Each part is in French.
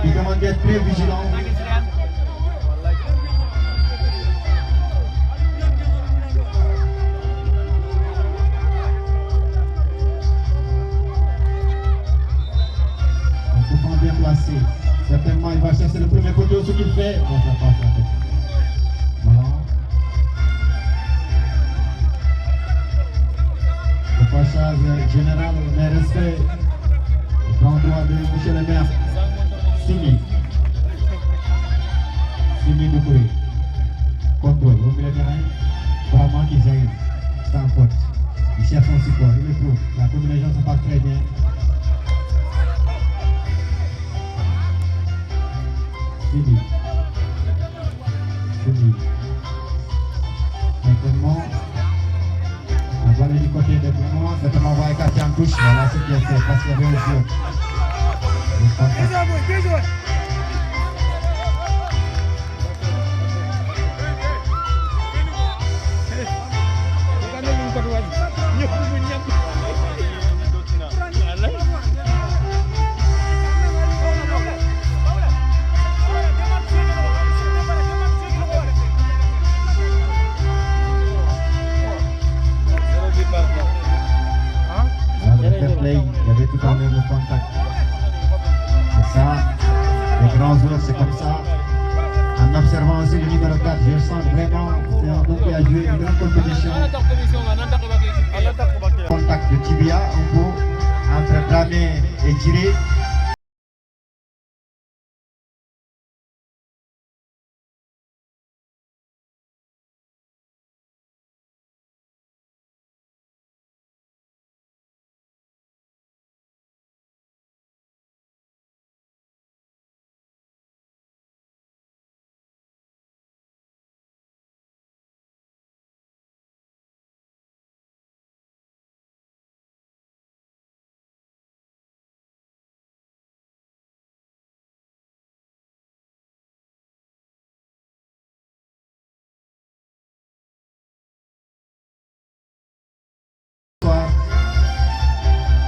qui demande d'être très vigilant. Bien placé. Certainement, il va chercher le premier poteau, ce qu'il fait. Bon, ça passe avec. Voilà. Le passage général, mais respect. Le grand droit de monsieur le maire. Simi. Simi Doucouré. Contrôle au milieu de terrain. Vraiment qu'il jaillit. C'est un pote. Il cherche son support, il le trouve. La combinaison se passe très bien. Simi. Maintenant, la balle du côté de Bruno, certainement va écarter en touche. Voilà ce qui est fait parce qu'il y avait un jeu. Il y avait tout en le contact. C'est ça, les grands joueurs, c'est comme ça. En observant aussi le numéro 4, je sens vraiment c'est un homme qui a joué une grande compétition. Contact de tibia, un peu entre Dramé et Djiré.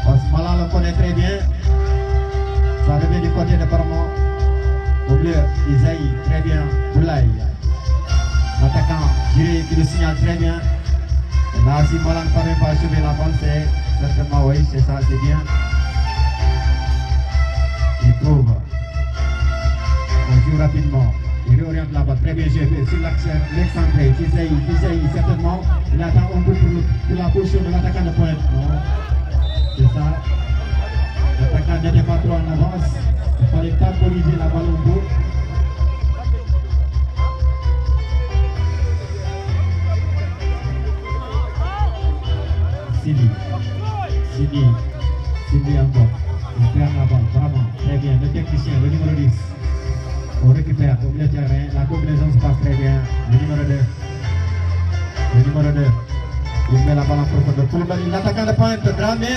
Osmala le connaît très bien. Ça revient du côté de Paramo. Au milieu, Isaïe, très bien. Boulaye. L'attaquant Djiré qui le signale très bien. Et là, si Malan ne parvient pas à achever la balle, c'est certainement oui, c'est ça, c'est bien. Il trouve. On joue rapidement. Il réoriente la balle, très bien joué sur l'excentré. Isaïe, certainement. Il attend un peu pour la position de l'attaquant de pointe. C'est ça. L'attaquant n'était pas trop en avance. Il fallait pas corriger la balle au bout. Sidi encore. Il perd la balle, vraiment. Très bien. Le technicien, le numéro 10. On récupère au milieu de terrain. La combinaison se passe très bien. Le numéro 2. Il met la balle en profondeur. Koulibaly, l'attaquant de pointe. Dramé,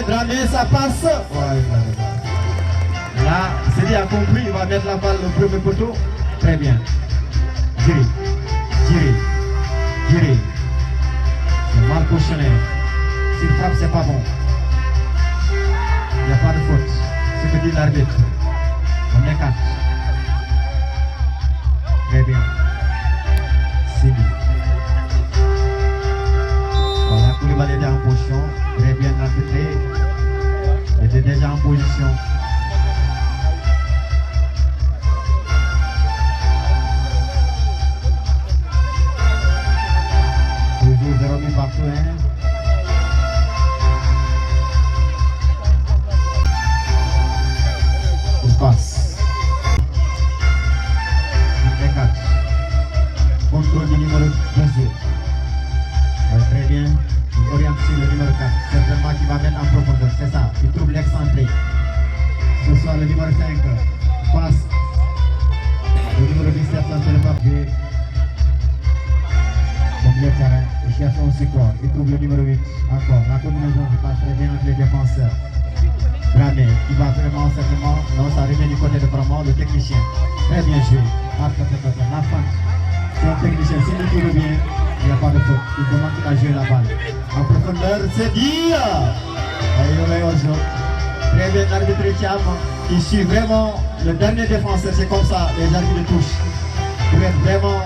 ça passe. Ouais, là, Sidi a compris. Il va mettre la balle au premier poteau. Très bien. Djiré. C'est mal positionné. S'il frappe, c'est pas bon. Il n'y a pas de faute. Ce que dit l'arbitre. On écarte. Très bien. Sidi. Voilà, Koulibaly était en position. Très bien arbitré. Il était déjà en position. Toujours 0 0 partout. Passe. Contrôle du numéro 2. Très bien. Il oriente sur le numéro 4. Certainement qu'il va mettre en profondeur. C'est ça. Il trouve l'excentré. Ce soir le numéro 5. Passe. Le numéro 17 ça ne peut pas jouer. Au milieu de terrain. Il cherche son support. Il trouve le numéro 8. Encore. La combinaison se passe très bien entre les défenseurs. Dramé, qui va vraiment certainement, non, ça revient du côté de Paramo, le technicien. Très bien joué. C'est un technicien, s'il tourne bien, il n'y a pas de faute. Il demande qu'il a joué la balle. En profondeur, c'est dit. Et il est au jeu. Très bien arbitré Thiam. Il suit vraiment le dernier défenseur. C'est comme ça, les arbitres touchent. Pour être vraiment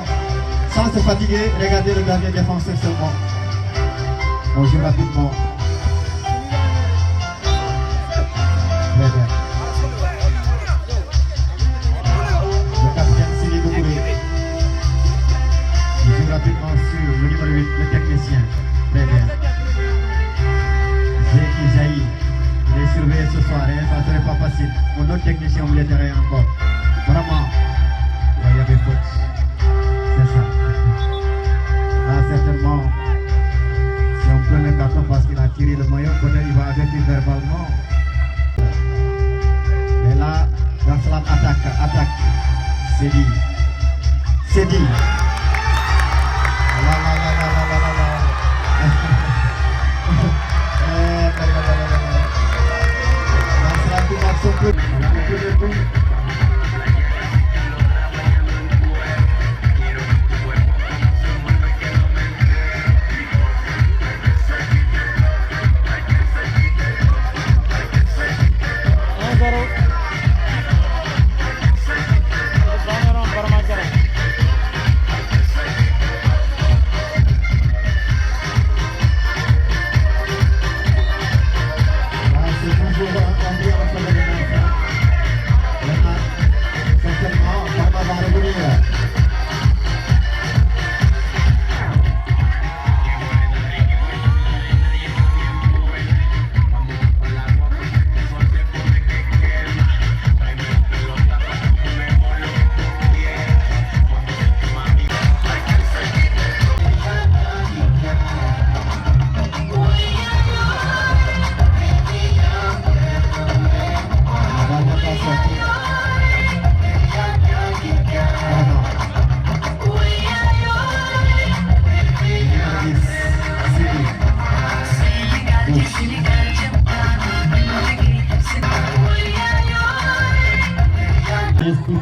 sans se fatiguer, regardez le dernier défenseur seulement. On joue rapidement. Très bien. Le capitaine Sili Doucouré. Il joue rapidement sur le numéro 8, le technicien. Très bien. Zeki Jaï. Il est surveillé ce soir, hein, ça ne serait pas facile. Mon autre technicien au milieu de terrain encore. Vraiment, il y avait faute. C'est ça. Là, certainement, c'est un premier carton parce qu'il a tiré le maillot. Peut-être il va avertir verbalement. Mais là, Darsalam attaque. C'est dit. C'est dit.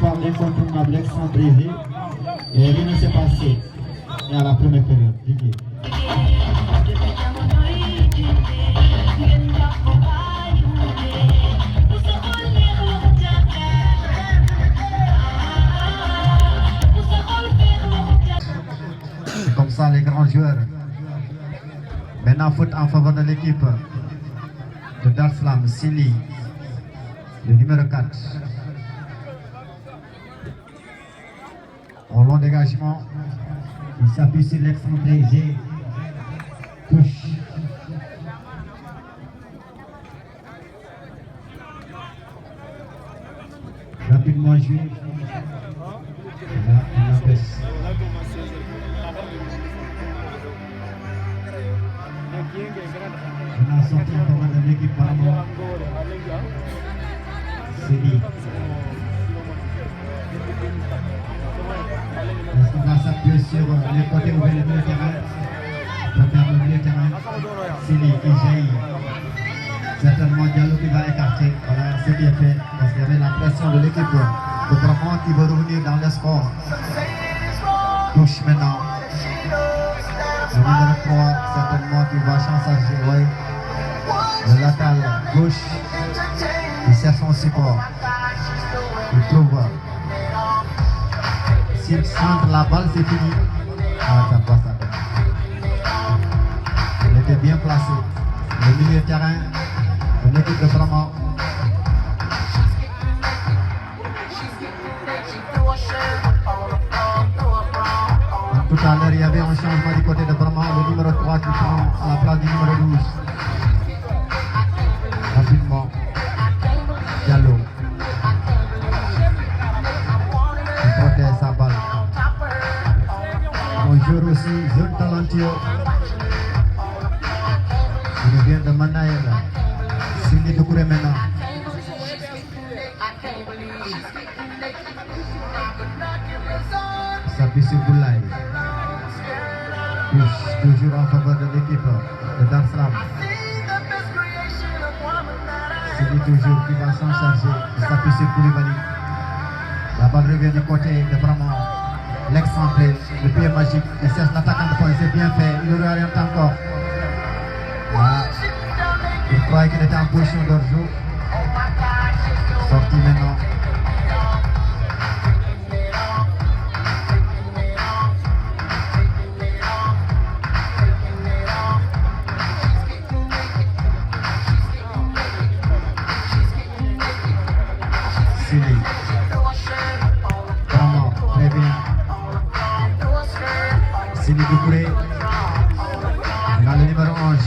Par l'incontournable excentré et rien ne s'est passé. Et à la première période, Didier. C'est comme ça les grands joueurs. Maintenant faute en faveur de l'équipe de Darsalam, Sili, le numéro 4. En long dégagement, il s'appuie sur l'excentré G. Touche. Rapidement joué. Là, il empêche. On a sorti un peu de l'équipe par rapport. C'est dit. Est-ce qu'il va s'appuyer sur les côtés ouverts du milieu de terrain? Pour faire le milieu de terrain. Sili qui jaillit. Certainement Diallo qui va écarter. Voilà ce qui est fait. Parce qu'il y avait la pression de l'équipe de Brahman qui veut revenir dans le score. Touche maintenant. Le numéro 3, certainement qui va changer. Oui. Le latéral gauche. Il cherche son support. Il trouve. S'il centre la balle, c'est fini. Ah, ça passe à peine. Il était bien placé. Le milieu de terrain de l'équipe de Brahman. Tout à l'heure, il y avait un changement du côté de Brahman. Le numéro 3 qui prend la place du numéro 12. Rapidement. Diallo. Il protège sa balle. Un joueur aussi, jeune talentueux. Il vient de Manaïl. Sili Doucouré maintenant. S'appuie sur Boulaye. Toujours en faveur de l'équipe de Darsalam. Sili toujours qui va s'en charger. Il s'appuie sur Koulibaly. La balle revient du côté de Brahman. L'excentré, le pied magique. Il cherche l'attaquant de poing. C'est bien fait. Il réoriente encore. Là, il croyait qu'il était en position d'hors-jeu. Sortie maintenant. Sili. Vraiment, très bien. Sili Doucouré. Dans le numéro 11,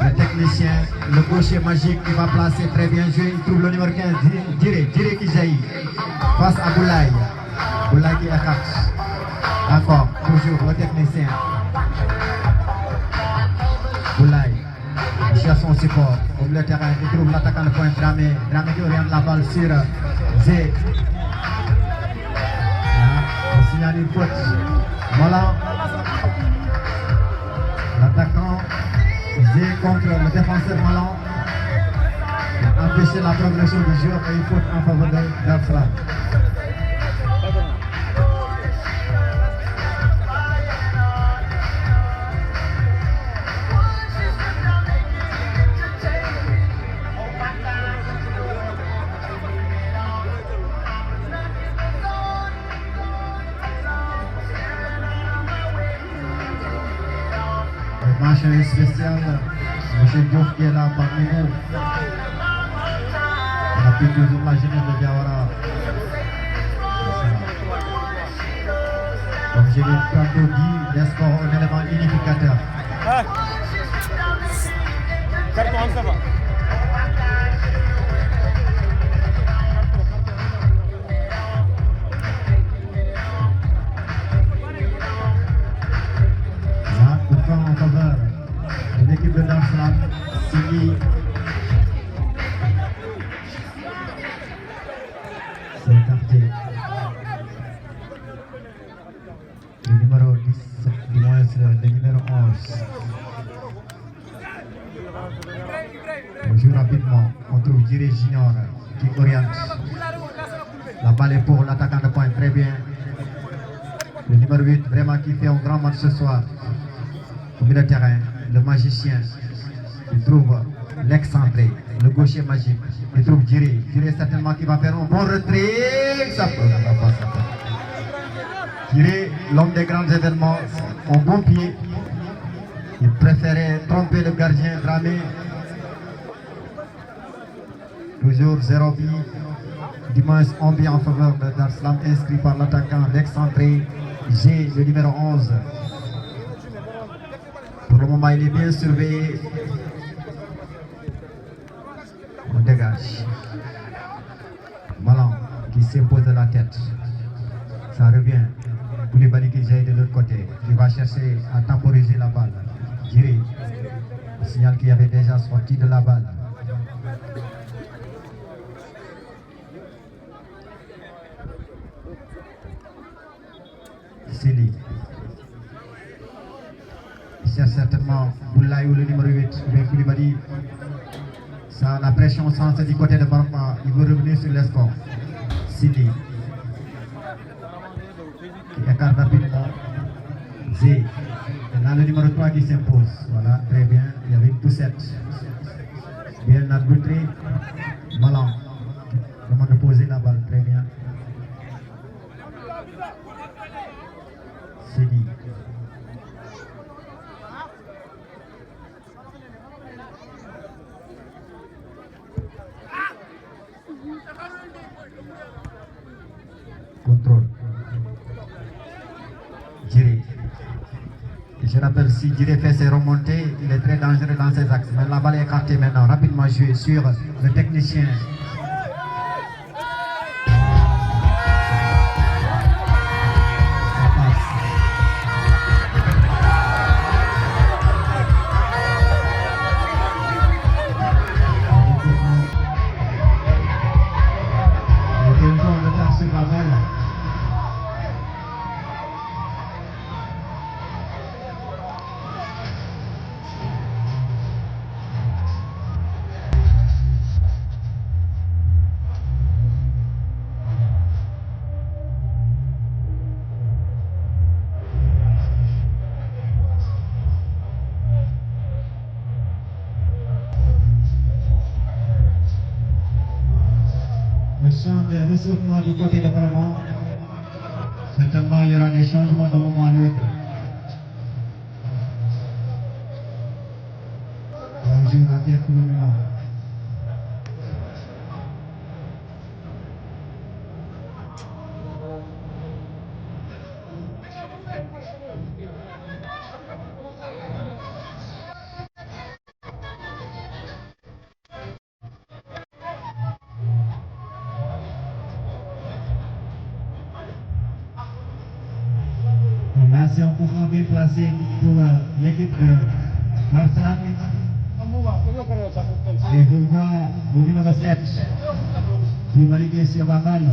le technicien, le gaucher magique qui va placer très bien joué. Il trouve le numéro 15, Diré qui jaillit. Face à Boulaye. Boulaye qui écarte. Encore, toujours le technicien. Boulaye. Il cherche son support. Au milieu de terrain, il trouve l'attaquant de point Dramé. Dramé qui oriente la balle sur Zé. On signale une faute. Voilà. L'attaquant Zé contre le défenseur Malan. Il a empêché la progression du jeu et une faute en faveur de Darsalam. Mention spéciale, M. Diouf qui est là parmi nous. On appuie toujours la jeunesse de Diawara. Comme je l'ai tantôt dit, les scores un élément unificateur. En faveur de l'équipe de Darsalam, Sili. C'est écarté. Le numéro 10, du moins le numéro 11. On joue rapidement. On trouve Diré Junior qui oriente. La balle est pour l'attaquant de pointe, très bien. Le numéro 8, vraiment qui fait un grand match ce soir. Au milieu de terrain, le magicien, il trouve l'excentré, le gaucher magique, il trouve Diré certainement qui va faire un bon retrait, ça peut, ça va pas, ça peut. Diré, l'homme des grands événements, au bon pied, il préférait tromper le gardien Dramé. Toujours 0 but, dimanche 1 but en faveur de Darsalam, inscrit par l'attaquant, l'excentré, G, le numéro 11. Pour le moment, il est bien surveillé. On dégage. Malan qui s'impose de la tête. Ça revient. Koulibaly qui jaillit de l'autre côté. Qui va chercher à temporiser la balle. Diré. Le signal qu'il y avait déjà sorti de la balle. Sili. C'est certainement Boulaye ou le numéro 8, mais Koulibaly. Ça, la pression sens du côté de Barma, il veut revenir sur les scores. Sili. Qui écarte rapidement. Zé. Là, le numéro 3 qui s'impose. Voilà, très bien. Il y avait une poussette. Bien arbitré. Malan. Comment de poser la balle, très bien. Sili. Contrôle. Diré. Je rappelle, si Diré fait ses remontées, il est très dangereux dans ses axes. Mais la balle est écartée maintenant, rapidement joué sur le technicien. de ressourcement du côté de Vraiment. Certainement, il y aura des changements de moment à l'autre. Je vais rater tout le moment. Là, c'est un coup franc bien placé pour l'équipe de Marsan. Et je vois le numéro 7 qui va liguer sur la balle.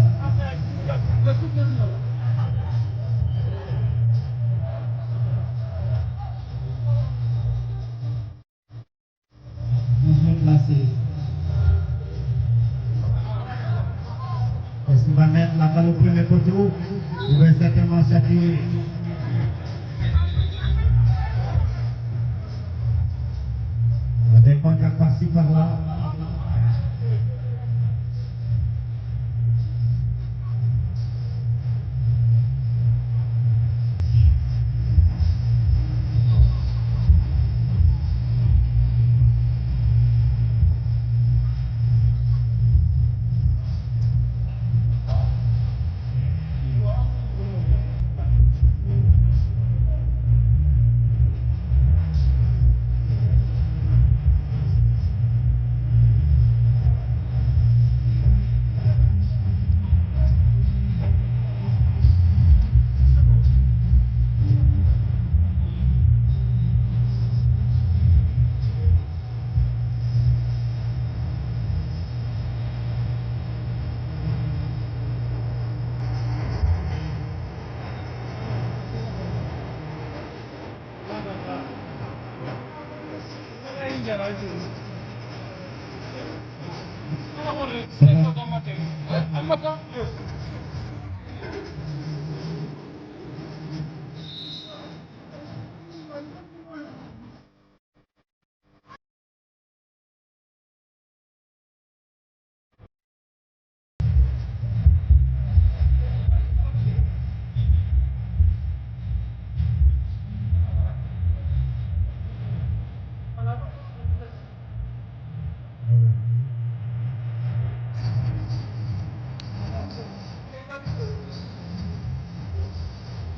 Bien placé. Est-ce qu'il va mettre la balle au premier poteau? Il va certainement s'appuyer. Des contacts par-ci par-là.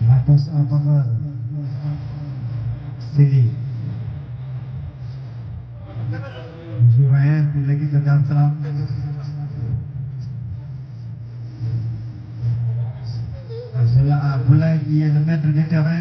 La passe en faveur. Céline. Joueur pour l'équipe de Darmstadt. C'est là Boulaye qui est le maître du terrain.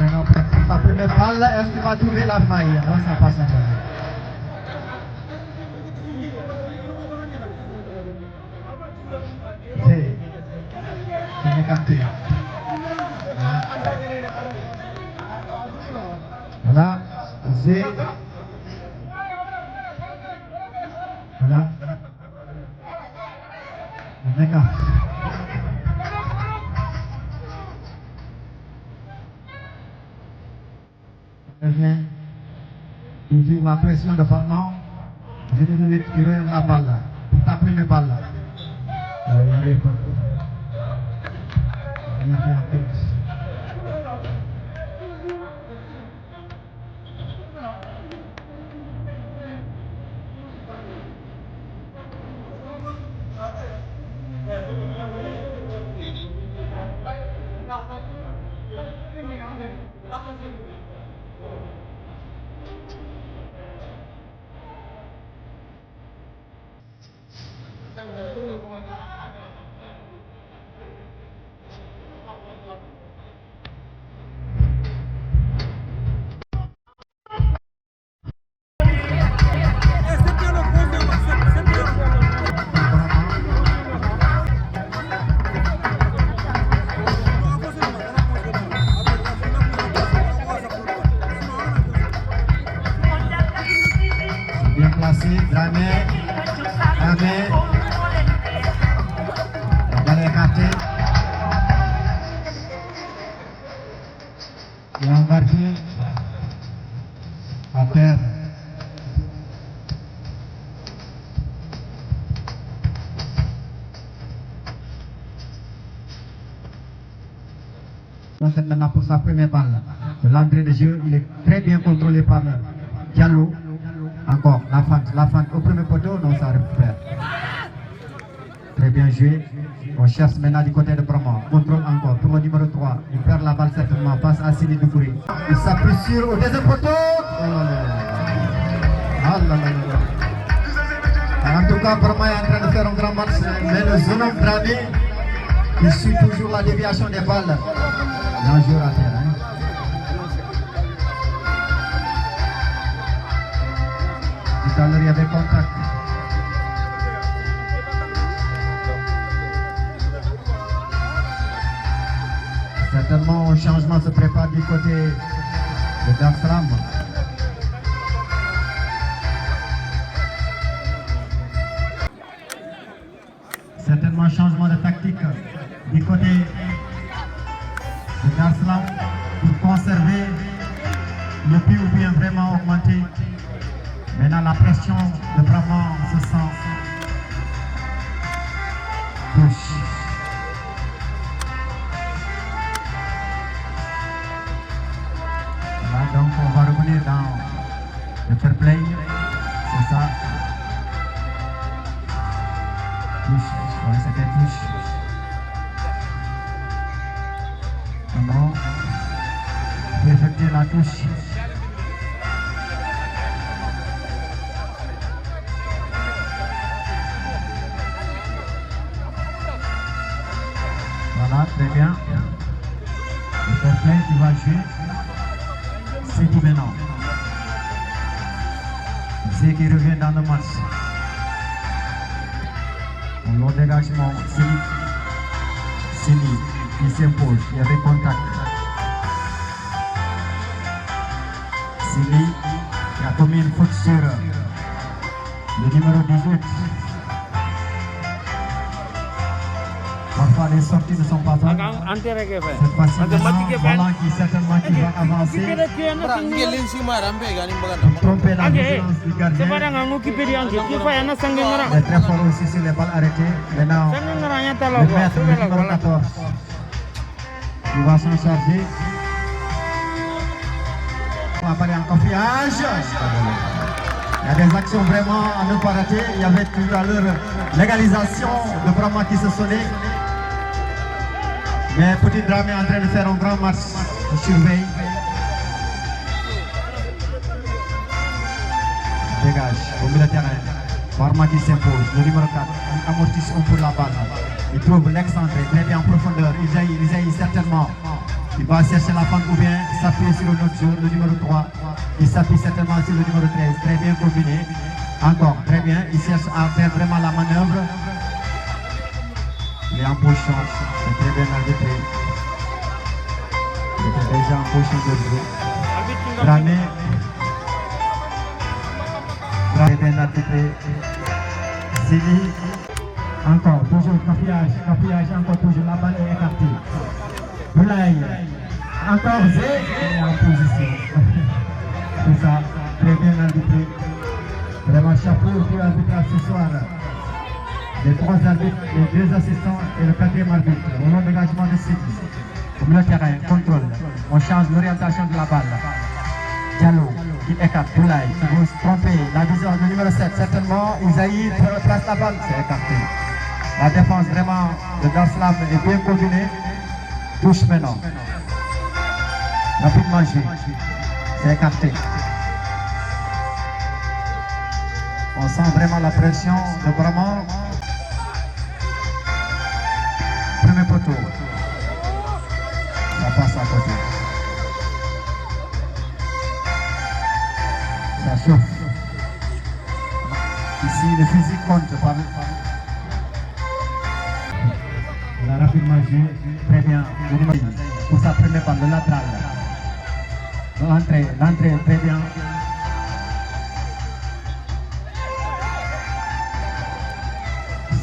Maintenant, sa première balle, est-ce qu'il va trouver la faille? Non, ça passe à côté. C'est capté. Voilà, c'est. Voilà. D'accord. Bien. Toujours la pression de Fernand. Je devais tirer la balle là. Pour ta première balle là. Il avait pas. Il a fait la tête. Yang marqué à terre. C'est maintenant pour sa première balle. L'entrée de jeu, il est très bien contrôlé par Diallo. Encore, la fente au premier poteau, non, ça récupère. Très bien joué. On cherche maintenant du côté de Brahma. Contrôle encore pour le numéro 3. Il perd la balle certainement face à Sini Doukouri. Il s'appuie sur au deuxième poteau. Oh là là. Ah là là là. En tout cas, Brahma est en train de faire un grand match. Mais le Zonom Dramé, il suit toujours la déviation des balles. Il y a un joueur à terre. Tout à l'heure, il y avait contact. Certainement, un changement se prépare du côté de Dar es Salaam. Certainement, un changement de tactique du côté de Dar es Salaam pour conserver le pied ou bien vraiment augmenter. Maintenant, la pression de Brahma se sent touche. Donc on va revenir dans le fair play, c'est ça. Touche, ouais, c'était touche. Maintenant, on peut effectuer la touche. Voilà, très bien. Le fair play qui va jouer. C'est qui maintenant. C'est qui revient dans le match. Un long dégagement. Sini qui s'impose. Il y avait contact. Sini qui a commis une faute sur le numéro 18. Parfois les sorties ne sont pas bonnes. Cette fois-ci, Malan qui certainement qui va avancer pour tromper la vigilance du gardien. Il est très fort aussi sur les balles arrêtées. Maintenant, le maître, le numéro 14, il va s'en charger. On va parler en confiance. Il y a des actions vraiment à ne pas rater. Il y avait tout à l'heure l'égalisation de Brahma qui se sonnait. Mais Petit Dramé est en train de faire un grand match. Je surveille. Dégage au milieu de terrain. Brahma qui s'impose. Le numéro 4. Il amortisse un peu la balle. Il trouve l'excentré. Très bien en profondeur. Il jaillit certainement. Il va chercher la pente ou bien s'appuyer sur le autre jour, le numéro 3. Il s'appuie certainement sur le numéro 13. Très bien combiné. Encore. Très bien. Il cherche à faire vraiment la manœuvre. Il est en position, c'est très bien arbitré. Il était déjà en position de jeu. Dramé. Très bien arbitré. Sini. Encore, toujours cafouillage, encore toujours, la balle est écartée. Boulaye. Encore Zé. Il est en position. C'est ça, très bien arbitré. Vraiment chapeau pour l'arbitrage ce soir. Les 3 arbitres, les 2 assistants et le 4e arbitre. Au long dégagement de Sidi. Au milieu de terrain, contrôle. On change l'orientation de la balle. Diallo qui écarte. Boulaye qui veut se tromper. La vision du numéro 7, certainement. Isaïe place la balle. C'est écarté. La défense vraiment de Dar es Salaam est bien combinée. Touche maintenant. Rapidement joué. C'est écarté. On sent vraiment la pression de Brahma. premier poteau. Ça passe à côté. Ça chauffe. Ici, le physique compte. Il a rapidement joué. Très bien. Pour sa première balle, le latéral. L'entrée, très bien.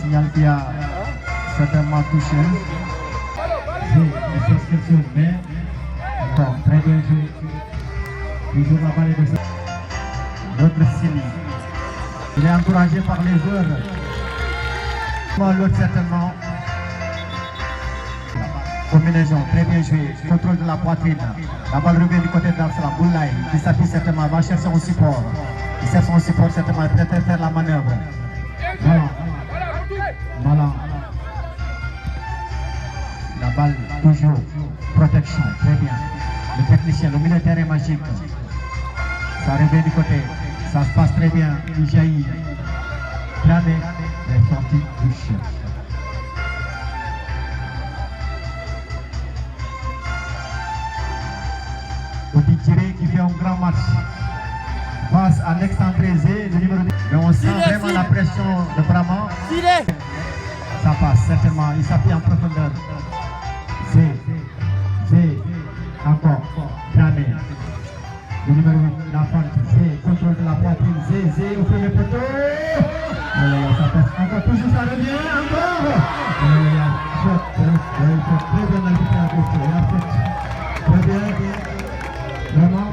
Signal qui a certainement touché. Il fait quelque chose, mais bon, très bien joué. Toujours la balle de ça. L'autre signe. Il est encouragé par les joueurs. L'autre certainement. Combinaison, très bien joué. Contrôle de la poitrine. La balle revient du côté d'Arsalan. Boulaye qui s'appuie certainement, va chercher son support. Il cherche son support certainement, il peut-être faire la manœuvre. Voilà. La balle, toujours. Protection, très bien. Le technicien, le militaire est magique. Ça revient du côté. Ça se passe très bien. Il jaillit. Clamé. Les sorties touchent. Tiré qui fait un grand match face à Alexandre Zé, le numéro 10. Mais on sent vraiment la pression de Brahma. Ça passe certainement, il s'appuie en profondeur. Zé, encore, Gramé. Le numéro 8, la fente, Zé, contrôle de la poitrine, Zé au premier poteau. Ça passe encore, toujours ça revient, encore. Il a fait très bien l'arbitre à gauche, il a fait très bien. Vraiment.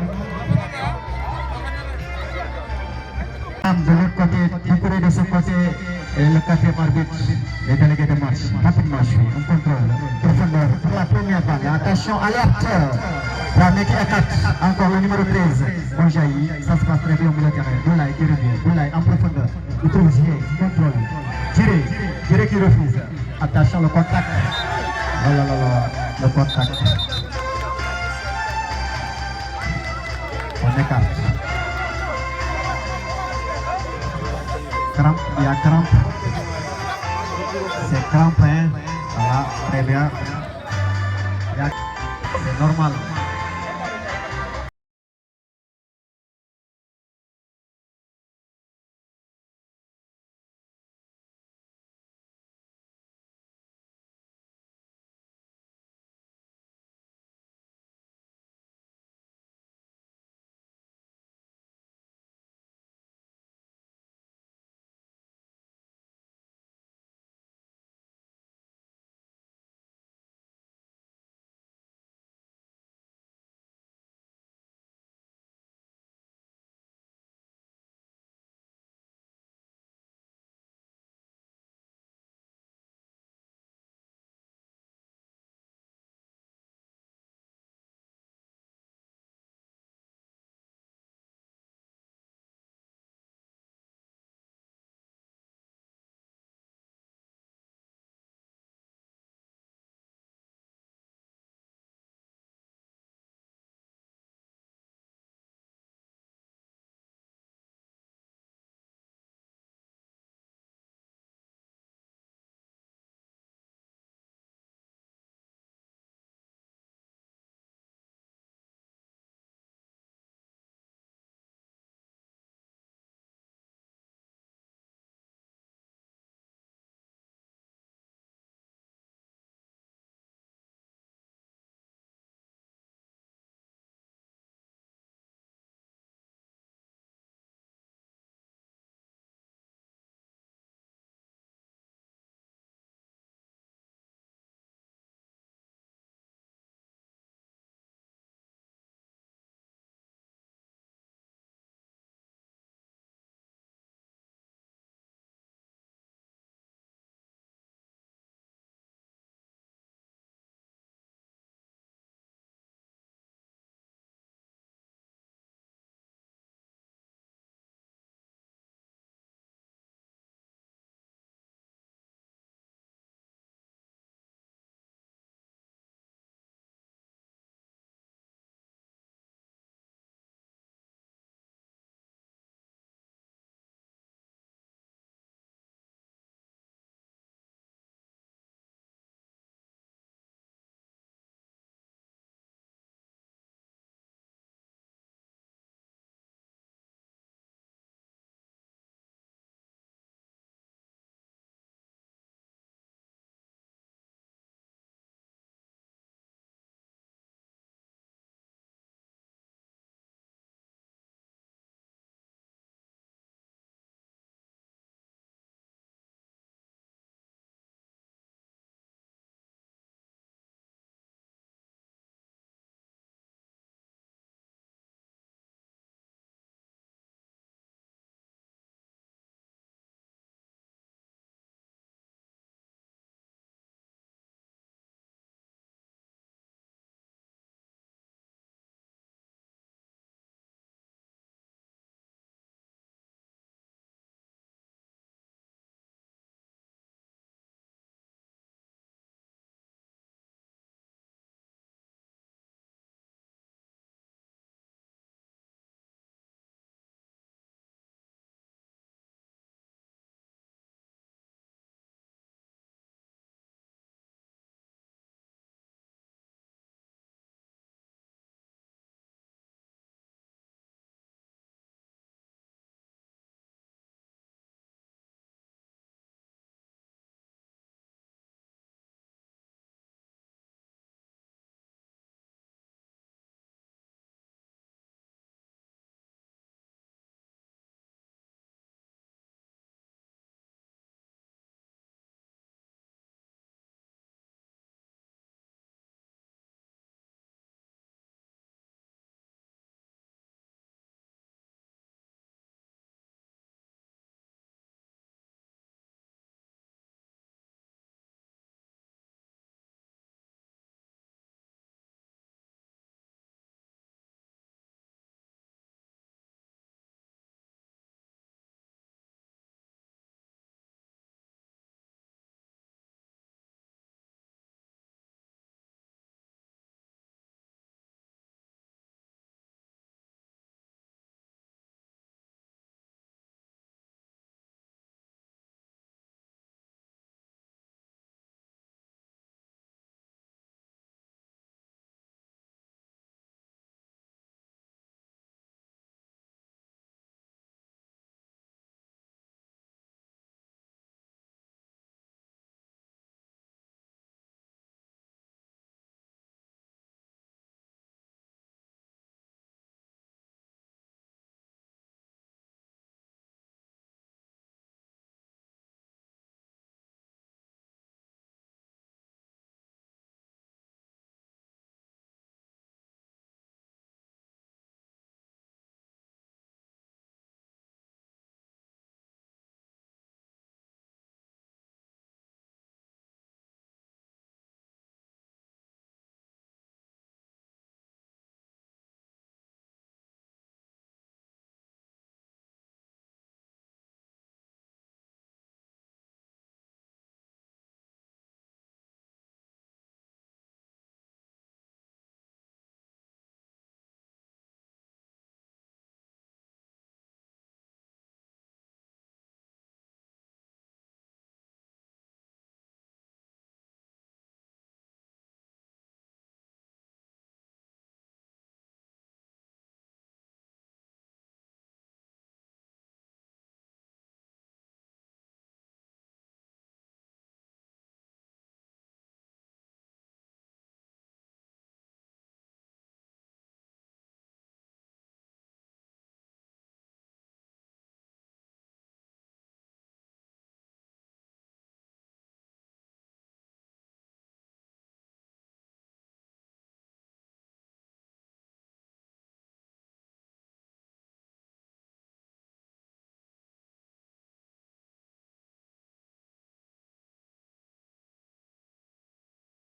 De l'autre côté, découré de ce côté, et le quatrième arbitre, les délégués de match, rapidement suivi, on contrôle, profondeur, pour la première balle, attention, alerte, la mec à 4, encore le numéro 13, bon jaillit, ça se passe très bien au milieu de terrain, Boulaye qui revient, Boulaye en profondeur, il trouve Jiré, contrôle, Jiré qui refuse, attention le contact, oh là là là, le contact. On écarte. Crampe, il y a crampe. C'est crampe, hein. Voilà, très bien. C'est normal.